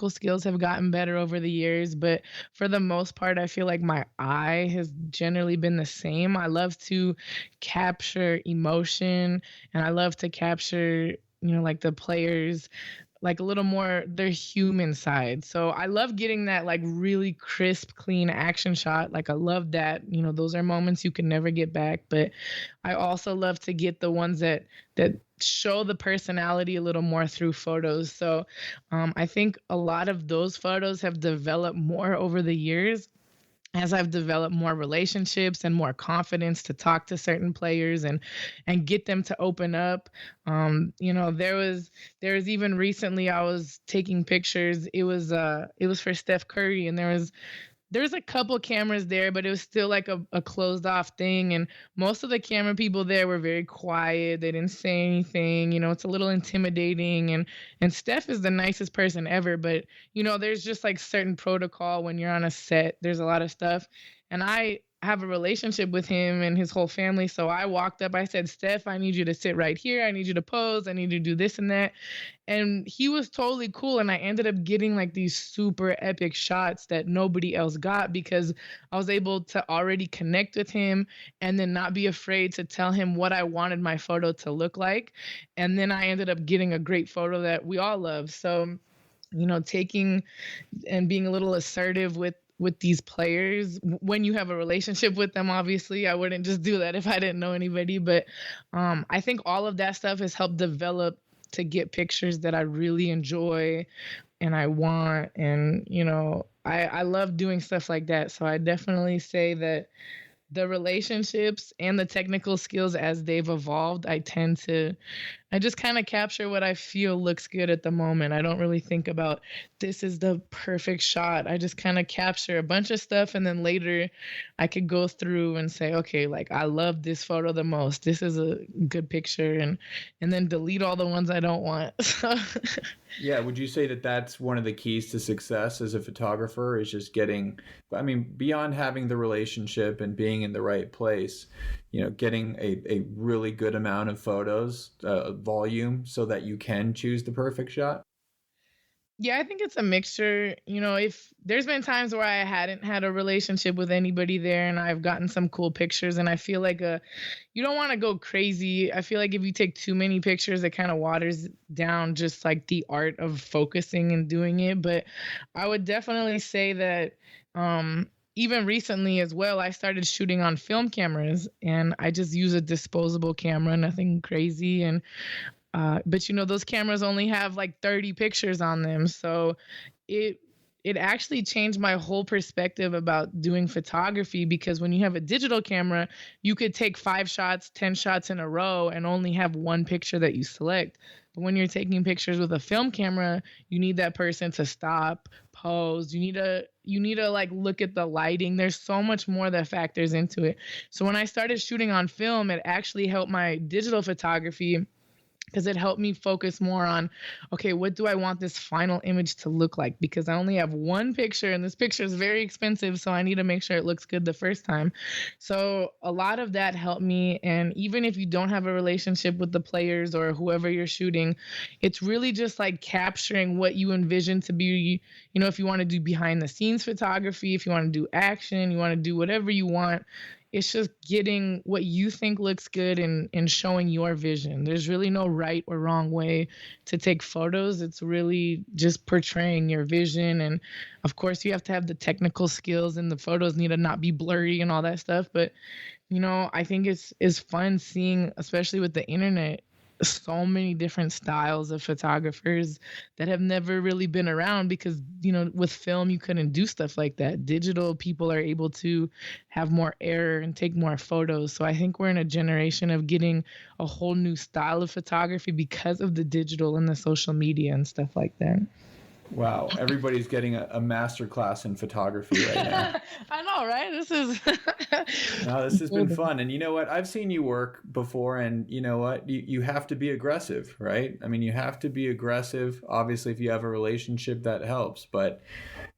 D: skills have gotten better over the years, but for the most part, I feel like my eye has generally been the same. I love to capture emotion, and I love to capture, like, the players, like, a little more their human side. So I love getting that, like, really crisp, clean action shot. Like, I love that. Those are moments you can never get back. But I also love to get the ones that show the personality a little more through photos. So I think a lot of those photos have developed more over the years, as I've developed more relationships and more confidence to talk to certain players and get them to open up. There was even recently I was taking pictures. It was for Steph Curry, and there's a couple cameras there, but it was still like a closed off thing. And most of the camera people there were very quiet. They didn't say anything. It's a little intimidating. And Steph is the nicest person ever. But, there's just like certain protocol when you're on a set. There's a lot of stuff. And I have a relationship with him and his whole family. So I walked up, I said, Steph, I need you to sit right here. I need you to pose. I need you to do this and that. And he was totally cool. And I ended up getting like these super epic shots that nobody else got, because I was able to already connect with him and then not be afraid to tell him what I wanted my photo to look like. And then I ended up getting a great photo that we all love. So, taking and being a little assertive with these players when you have a relationship with them. Obviously, I wouldn't just do that if I didn't know anybody. But I think all of that stuff has helped develop to get pictures that I really enjoy and I want. And, I love doing stuff like that. So I definitely say that the relationships and the technical skills as they've evolved, I just kind of capture what I feel looks good at the moment. I don't really think about this is the perfect shot. I just kind of capture a bunch of stuff, and then later I could go through and say, okay, like I love this photo the most. This is a good picture, and then delete all the ones I don't want.
E: Yeah, would you say that that's one of the keys to success as a photographer, is just getting, I mean, beyond having the relationship and being in the right place, getting a really good amount of photos, volume, so that you can choose the perfect shot?
D: Yeah, I think it's a mixture. If there's been times where I hadn't had a relationship with anybody there and I've gotten some cool pictures, and I feel like you don't want to go crazy. I feel like if you take too many pictures, it kind of waters down just like the art of focusing and doing it. But I would definitely say that even recently as well, I started shooting on film cameras, and I just use a disposable camera, nothing crazy. But those cameras only have like 30 pictures on them. So it actually changed my whole perspective about doing photography, because when you have a digital camera, you could take 5 shots, 10 shots in a row and only have one picture that you select. But when you're taking pictures with a film camera, you need that person to stop, pose. You need to like look at the lighting. There's so much more that factors into it. So when I started shooting on film, it actually helped my digital photography, because it helped me focus more on, okay, what do I want this final image to look like? Because I only have one picture, and this picture is very expensive, so I need to make sure it looks good the first time. So a lot of that helped me. And even if you don't have a relationship with the players or whoever you're shooting, it's really just like capturing what you envision to be, if you want to do behind the scenes photography, if you want to do action, you want to do whatever you want. It's just getting what you think looks good and showing your vision. There's really no right or wrong way to take photos. It's really just portraying your vision. And of course, you have to have the technical skills, and the photos need to not be blurry and all that stuff. But, I think it's fun seeing, especially with the internet, so many different styles of photographers that have never really been around, because with film you couldn't do stuff like that. Digital people are able to have more error and take more photos. So I think we're in a generation of getting a whole new style of photography because of the digital and the social media and stuff like that.
E: Wow, everybody's getting a master class in photography right now.
D: I know, right?
E: This has been fun. And you know what? I've seen you work before, and you know what? You have to be aggressive, right? I mean, you have to be aggressive. Obviously, if you have a relationship, that helps. But,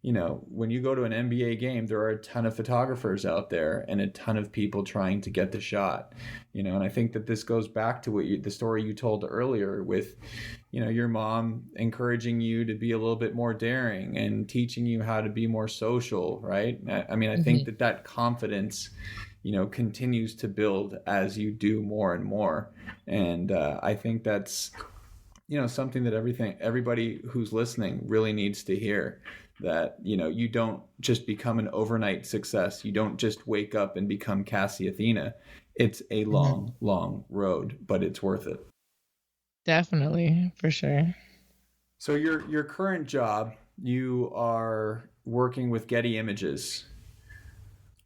E: when you go to an NBA game, there are a ton of photographers out there and a ton of people trying to get the shot. And I think that this goes back to the story you told earlier with, your mom encouraging you to be a little bit more daring and teaching you how to be more social, right? I mean, I think that confidence, continues to build as you do more and more. And I think that's, something that everybody who's listening really needs to hear, that, you don't just become an overnight success. You don't just wake up and become Cassy Athena. It's a long, long road, but it's worth it.
D: Definitely, for sure.
E: So your current job, you are working with Getty Images.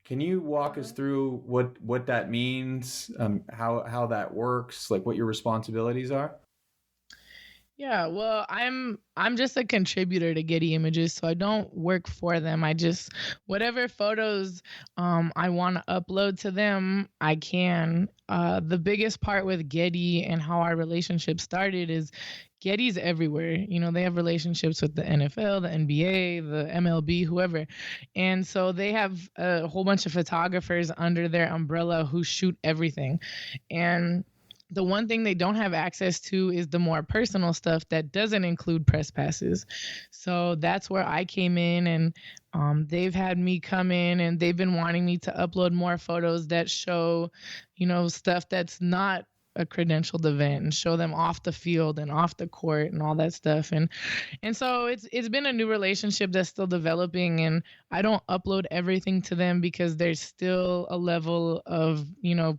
E: Can you walk us through what that means, how that works, like what your responsibilities are?
D: Yeah, well, I'm just a contributor to Getty Images, so I don't work for them. I just, whatever photos I want to upload to them, I can. The biggest part with Getty and how our relationship started is Getty's everywhere. They have relationships with the NFL, the NBA, the MLB, whoever. And so they have a whole bunch of photographers under their umbrella who shoot everything. And the one thing they don't have access to is the more personal stuff that doesn't include press passes. So that's where I came in, and they've had me come in, and they've been wanting me to upload more photos that show, stuff that's not a credentialed event, and show them off the field and off the court and all that stuff. And so it's been a new relationship that's still developing, and I don't upload everything to them because there's still a level of,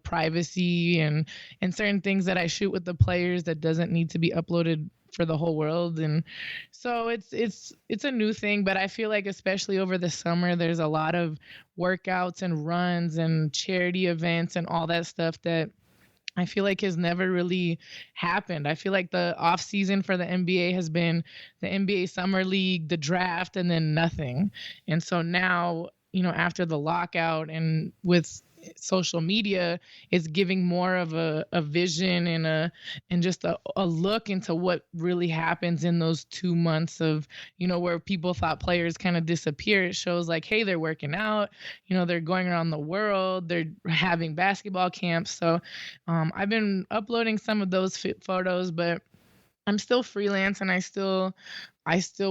D: privacy and certain things that I shoot with the players that doesn't need to be uploaded for the whole world. And so it's a new thing, but I feel like especially over the summer there's a lot of workouts and runs and charity events and all that stuff that I feel like has never really happened. I feel like the off season for the NBA has been the NBA Summer League, the draft, and then nothing. And so now, after the lockout and with social media, it's giving more of a vision and just a look into what really happens in those 2 months of, where people thought players kind of disappear. It shows like, hey, they're working out, they're going around the world, they're having basketball camps. So I've been uploading some of those photos, but I'm still freelance and I still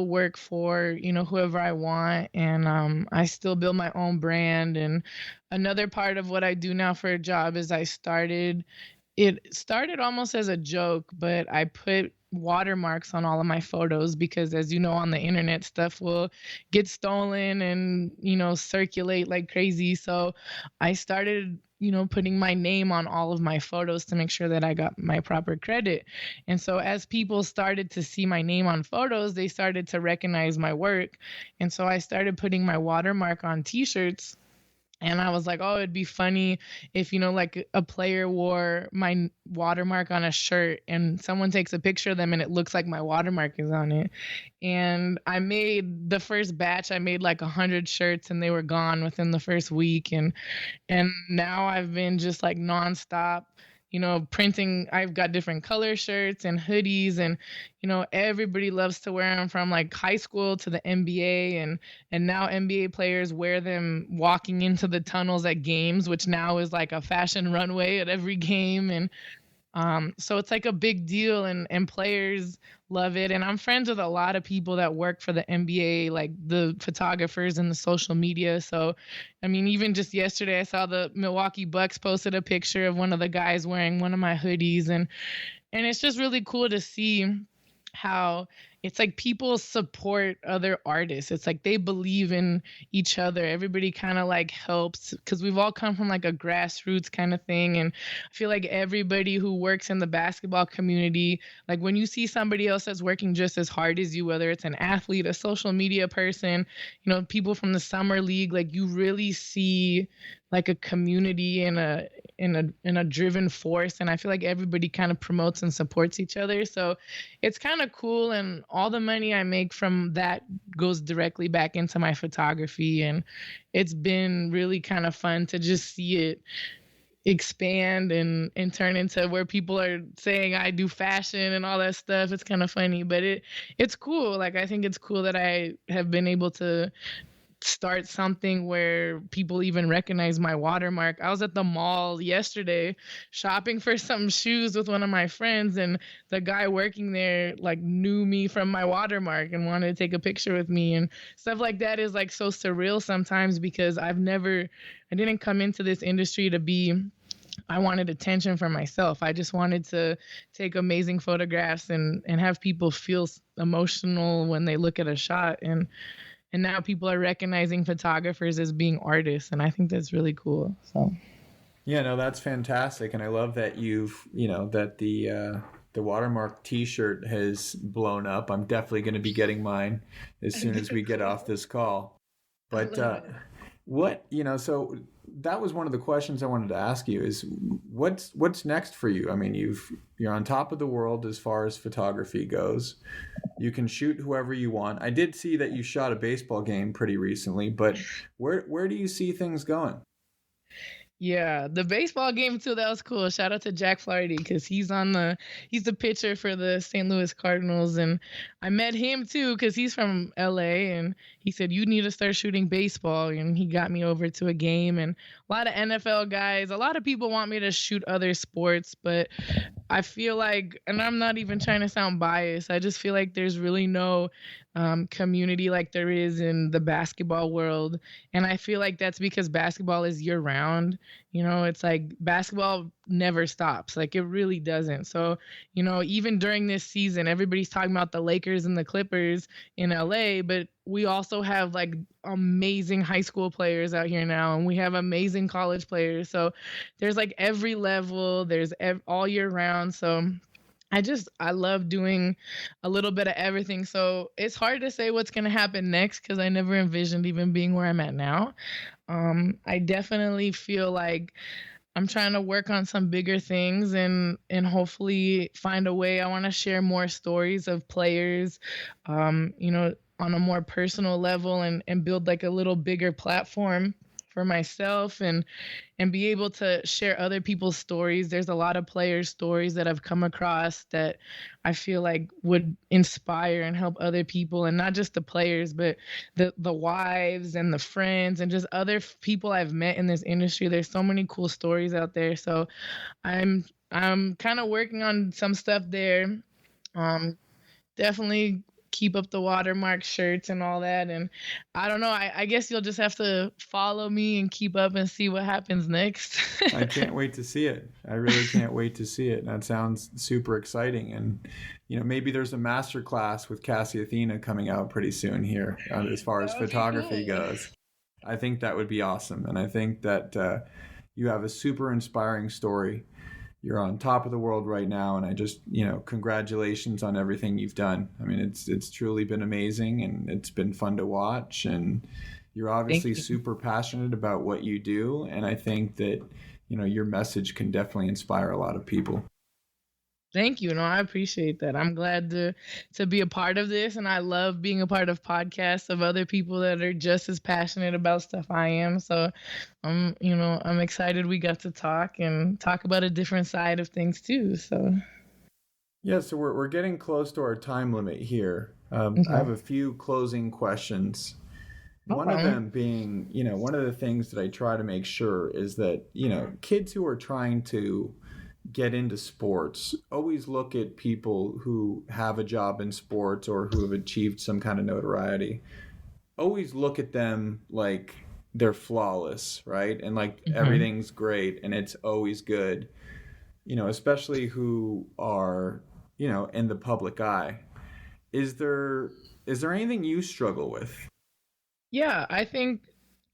D: work for, whoever I want, and I still build my own brand. And another part of what I do now for a job is it started almost as a joke, but I put watermarks on all of my photos because, as you know, on the internet, stuff will get stolen and, circulate like crazy. So I started, putting my name on all of my photos to make sure that I got my proper credit. And so as people started to see my name on photos, they started to recognize my work. And so I started putting my watermark on t-shirts. And I was like, oh, it'd be funny if, like a player wore my watermark on a shirt and someone takes a picture of them and it looks like my watermark is on it. And I made the first batch, I made like 100 shirts and they were gone within the first week. And now I've been just like nonstop, printing. I've got different color shirts and hoodies, and everybody loves to wear them, from like high school to the NBA, and now NBA players wear them walking into the tunnels at games, which now is like a fashion runway at every game. And so it's like a big deal, and players love it. And I'm friends with a lot of people that work for the NBA, like the photographers and the social media. So, I mean, even just yesterday, I saw the Milwaukee Bucks posted a picture of one of the guys wearing one of my hoodies. And it's just really cool to see how it's like people support other artists. It's like they believe in each other. Everybody kind of like helps because we've all come from like a grassroots kind of thing. And I feel like everybody who works in the basketball community, like when you see somebody else that's working just as hard as you, whether it's an athlete, a social media person, people from the summer league, like you really see like a community and a driven force. And I feel like everybody kind of promotes and supports each other. So it's kind of cool. And all the money I make from that goes directly back into my photography. And it's been really kind of fun to just see it expand and turn into where people are saying I do fashion and all that stuff. It's kind of funny, but it's cool. Like, I think it's cool that I have been able to start something where people even recognize my watermark. I was at the mall yesterday shopping for some shoes with one of my friends, and the guy working there like knew me from my watermark and wanted to take a picture with me. And stuff like that is like so surreal sometimes, because I didn't come into this industry I wanted attention for myself. I just wanted to take amazing photographs and have people feel emotional when they look at a shot. And now people are recognizing photographers as being artists, and I think that's really cool. So,
E: yeah, no, that's fantastic, and I love that that the watermark T-shirt has blown up. I'm definitely going to be getting mine as soon as we get off this call. But so that was one of the questions I wanted to ask you is what's next for you? I mean, you're on top of the world as far as photography goes. You can shoot whoever you want. I did see that you shot a baseball game pretty recently, but where do you see things going?
D: Yeah, the baseball game too, that was cool. Shout out to Jack Flaherty, because he's the pitcher for the St. Louis Cardinals, and I met him too because he's from LA, and he said you need to start shooting baseball, and he got me over to a game. And a lot of NFL guys, a lot of people want me to shoot other sports, but I feel like, and I'm not even trying to sound biased, I just feel like there's really no community like there is in the basketball world. And I feel like that's because basketball is year round. It's like basketball never stops. Like, it really doesn't. So, even during this season, everybody's talking about the Lakers and the Clippers in LA, but we also have like amazing high school players out here now, and we have amazing college players. So there's like every level, there's all year round. So I love doing a little bit of everything. So it's hard to say what's going to happen next because I never envisioned even being where I'm at now. I definitely feel like I'm trying to work on some bigger things and hopefully find a way. I want to share more stories of players, on a more personal level and build like a little bigger platform for myself and be able to share other people's stories. There's a lot of players' stories that I've come across that I feel like would inspire and help other people, and not just the players, but the wives and the friends and just other people I've met in this industry. There's so many cool stories out there. So I'm kind of working on some stuff there. Definitely keep up the watermark shirts and all that. And I don't know, I guess you'll just have to follow me and keep up and see what happens next.
E: I can't wait to see it. I really can't wait to see it. That sounds super exciting. And, maybe there's a master class with Cassy Athena coming out pretty soon here as far as photography goes. I think that would be awesome. And I think that you have a super inspiring story. You're on top of the world right now, and I just, congratulations on everything you've done. I mean, it's truly been amazing, and it's been fun to watch, and you're obviously super passionate about what you do, and I think that, your message can definitely inspire a lot of people.
D: Thank you. No, I appreciate that. I'm glad to be a part of this, and I love being a part of podcasts of other people that are just as passionate about stuff I am. So, I'm excited we got to talk about a different side of things too. So,
E: yeah. So we're getting close to our time limit here. I have a few closing questions. One of them being, one of the things that I try to make sure is that, kids who are trying to get into sports always look at people who have a job in sports or who have achieved some kind of notoriety, always look at them like they're flawless, right? And like everything's great and it's always good, especially who are, in the public eye. Is there anything you struggle with?
D: Yeah, I think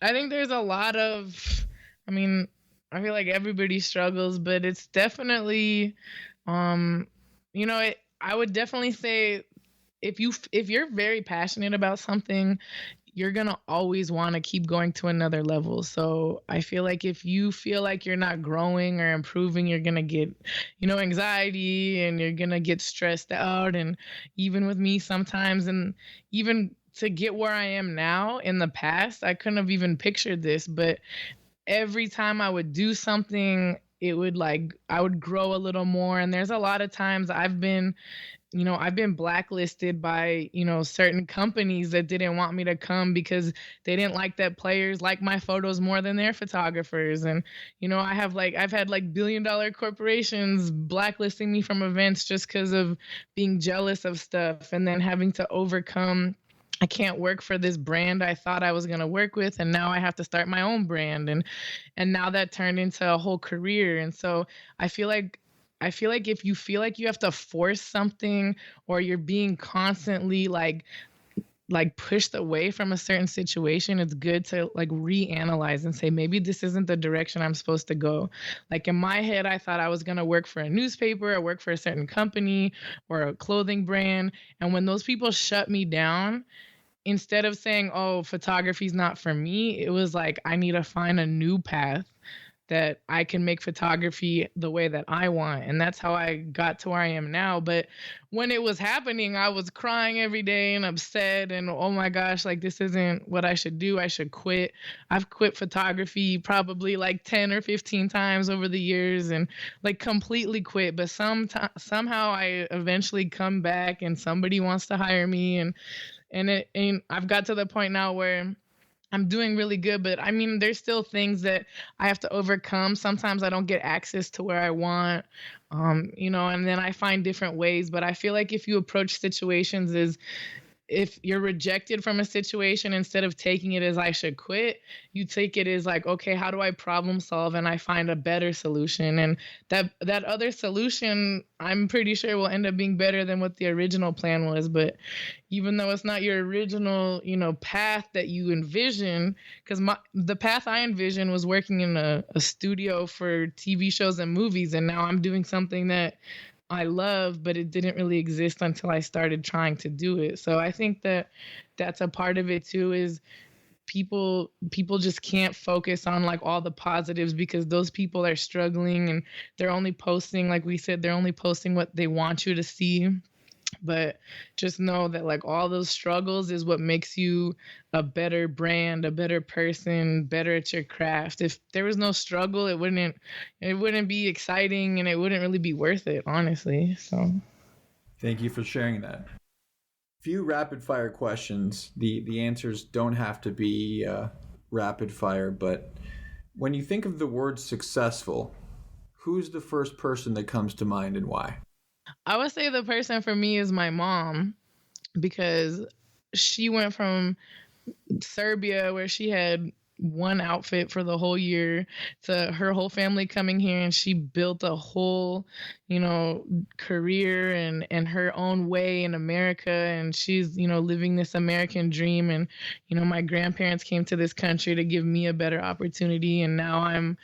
D: there's a lot of, I feel like everybody struggles, but it's definitely, I would definitely say if you're very passionate about something, you're going to always want to keep going to another level. So I feel like if you feel like you're not growing or improving, you're going to get, anxiety, and you're going to get stressed out. And even with me sometimes, and even to get where I am now, in the past, I couldn't have even pictured this, but every time I would do something, it would I would grow a little more. And there's a lot of times I've been blacklisted by, certain companies that didn't want me to come because they didn't like that players like my photos more than their photographers. And, I've had $1 billion corporations blacklisting me from events just because of being jealous of stuff, and then having to overcome, I can't work for this brand I thought I was going to work with, and now I have to start my own brand, and now that turned into a whole career. And so I feel like if you feel like you have to force something, or you're being constantly pushed away from a certain situation, it's good to reanalyze and say, maybe this isn't the direction I'm supposed to go. Like in my head, I thought I was going to work for a newspaper or work for a certain company or a clothing brand. And when those people shut me down, instead of saying, oh, photography's not for me, it was like, I need to find a new path that I can make photography the way that I want. And that's how I got to where I am now. But when it was happening, I was crying every day and upset, and oh my gosh, this isn't what I should do. I should quit. I've quit photography probably 10 or 15 times over the years, and completely quit. But somehow I eventually come back, and somebody wants to hire me, and I've got to the point now where I'm doing really good, but there's still things that I have to overcome. Sometimes I don't get access to where I want, and then I find different ways. But I feel like if you approach situations as if you're rejected from a situation, instead of taking it as I should quit, you take it as okay, how do I problem solve, and I find a better solution. And that other solution, I'm pretty sure, will end up being better than what the original plan was. But even though it's not your original, path that you envision, because the path I envisioned was working in a studio for TV shows and movies, and now I'm doing something that I love, but it didn't really exist until I started trying to do it. So I think that that's a part of it too, is people just can't focus on like all the positives, because those people are struggling and they're only posting, like we said, they're only posting what they want you to see. But just know that like all those struggles is what makes you a better brand, a better person, better at your craft. If there was no struggle, it wouldn't be exciting, and it wouldn't really be worth it, honestly. So
E: Thank you for sharing that. Few rapid fire questions. The answers don't have to be rapid fire, but when you think of the word successful, who's the first person that comes to mind and why?
D: I would say the person for me is my mom, because she went from Serbia, where she had one outfit for the whole year, to her whole family coming here, and she built a whole, career and her own way in America, and she's, living this American dream. And my grandparents came to this country to give me a better opportunity, and now I'm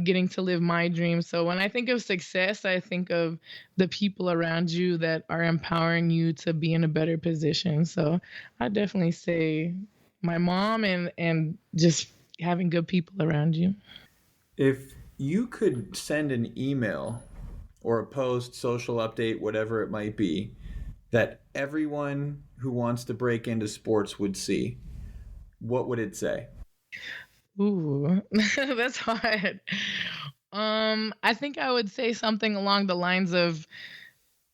D: getting to live my dream. So when I think of success, I think of the people around you that are empowering you to be in a better position. So I definitely say my mom, and just having good people around you.
E: If you could send an email or a post, social update, whatever it might be, that everyone who wants to break into sports would see, what would it say?
D: Ooh, that's hard. I think I would say something along the lines of,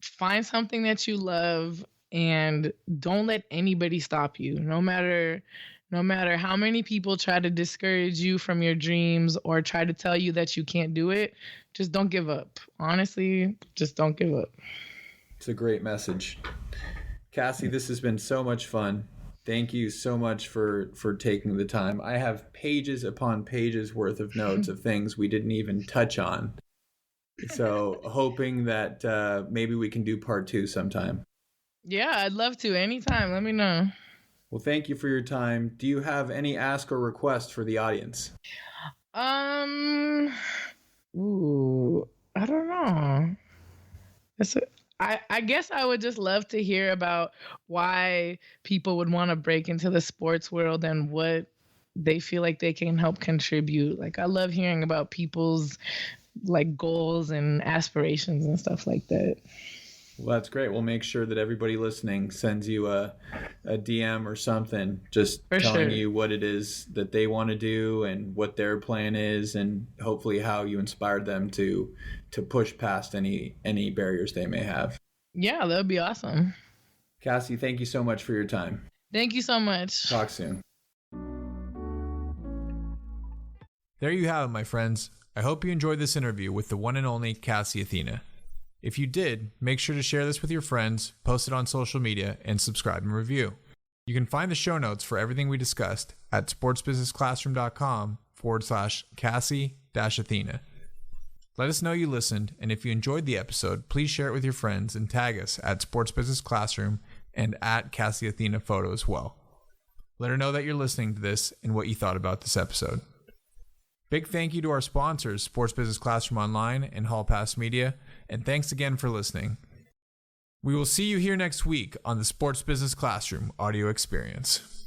D: find something that you love and don't let anybody stop you. No matter how many people try to discourage you from your dreams or try to tell you that you can't do it, just don't give up. Honestly, just don't give up.
E: It's a great message. Cassy, this has been so much fun. Thank you so much for taking the time. I have pages upon pages worth of notes of things we didn't even touch on. So hoping that maybe we can do part 2 sometime.
D: Yeah, I'd love to. Anytime. Let me know.
E: Well, thank you for your time. Do you have any ask or request for the audience?
D: Ooh, I don't know. I guess I would just love to hear about why people would want to break into the sports world and what they feel like they can help contribute. Like, I love hearing about people's like goals and aspirations and stuff like that.
E: Well, that's great. We'll make sure that everybody listening sends you a DM or something, just
D: For
E: telling
D: sure.
E: you what it is that they want to do and what their plan is, and hopefully how you inspired them to push past any barriers they may have.
D: Yeah, that would be awesome.
E: Cassy, thank you so much for your time.
D: Thank you so much.
E: Talk soon.
B: There you have it, my friends. I hope you enjoyed this interview with the one and only Cassy Athena. If you did, make sure to share this with your friends, post it on social media, and subscribe and review. You can find the show notes for everything we discussed at sportsbusinessclassroom.com/Cassy-Athena. Let us know you listened, and if you enjoyed the episode, please share it with your friends and tag us at Sports Business Classroom and at Cassy Athena Photo as well. Let her know that you're listening to this and what you thought about this episode. Big thank you to our sponsors, Sports Business Classroom Online and Hall Pass Media, and thanks again for listening. We will see you here next week on the Sports Business Classroom audio experience.